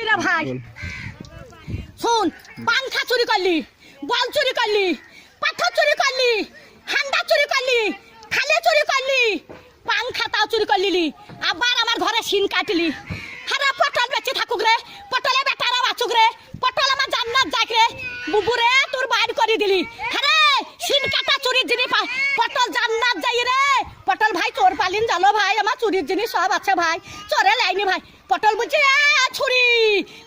রে ভাই শুন পাংখা চুরি করলি বল চুরি করলি পাথর চুরি করলি হান্ডা চুরি করলি থালে চুরি করলি পাংখা তাও চুরি করলি আবার আমার ঘরে শিন কাটলি হারা পটল বেঁচে থাকুক রে পটলে বেটারা বাঁচুক রে পটল আমার জান্নাত যাক রে বুবুরে তোর বাইর করে দিলি আরে শিন কাটা চুরির জিনিস পটল জান্নাত যাই রে পটল ভাই চোর পালিন জানো ভাই আমার চুরির জিনিস সব আছে ভাই চোরে লাইনি ভাই পটল বুঝছি ছুরি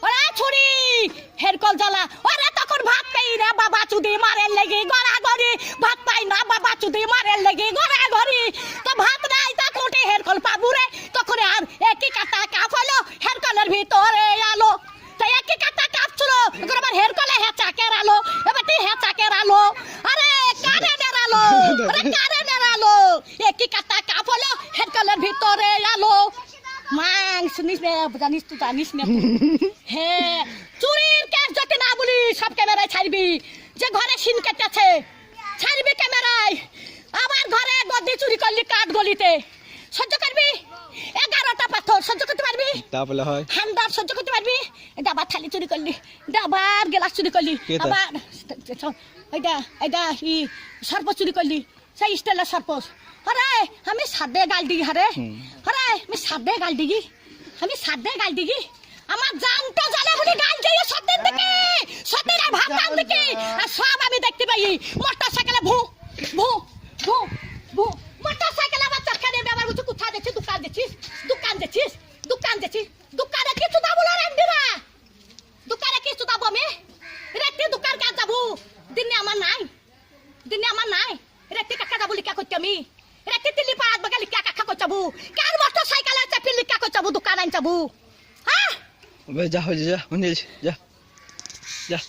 ওরা ছুরি হেরকল জ্বালা ওরা তখন ভাত পাই না বাবা চুদি মারের লেগে গড়া গড়ি ভাত পাই না বাবা চুদি মারের লেগে গড়া গড়ি তো ভাত নাই তা কোটে হেরকল পাবু রে তখন আর একই কাটা কাপ হলো হেরকলের ভিতরে আলো তাই একই কাটা কাপ ছিল এখন আবার হেরকলে হেঁচাকের আলো এবার হেঁচাকের আলো আরে কারে নেড়ালো আরে কারে নেড়ালো একই কাটা কাপ হলো হেরকলের ভিতরে আলো মাং শুনিস না জানিস তুই জানিস না হ্যাঁ চুরির কেস যদি না বলি সব ক্যামেরায় ছাড়বি যে ঘরে সিন কেটেছে ছাড়বি ক্যামেরায় আমার ঘরে গদি চুরি করলি কাঠ গলিতে সহ্য করবি 11টা পাথর সহ্য করতে পারবি তাহলে হয় হান্ডার সহ্য করতে পারবি ডাবার থালি চুরি করলি ডাবার গ্লাস চুরি করলি আবার এটা ই সর্প চুরি করলি সেই স্টাইলের সর্প আরে আমি সাদে গাল দিই আরে আমি সাদে গাল দিই আমি সাদে গাল দিই আমার জানতো জালে বলে গাল দিই সত্যের দিকে সত্যের ভাত দাম দিকে আর সব আমি দেখতে পাই মোটরসাইকেলে ভু ভু ভু ভু মোটরসাইকেলে আমার চরকারে ব্যবহার করছে কোথায় দেখছিস দোকানে কিছু দাবো না রেন্ডিরা দোকানে কিছু দাবো আমি রেক্তি দোকান কাজ যাবো দিনে আমার নাই রেক্তি কাকা যাবো লিখা করছি আমি রেক্তি তিলি পাঁচ বাগে লিখা কাকা করছাবো কার মোটরসাইকেলে চাপি লিখা করছাবো দোকান আনছাবো হ্যাঁ যা যা যা যা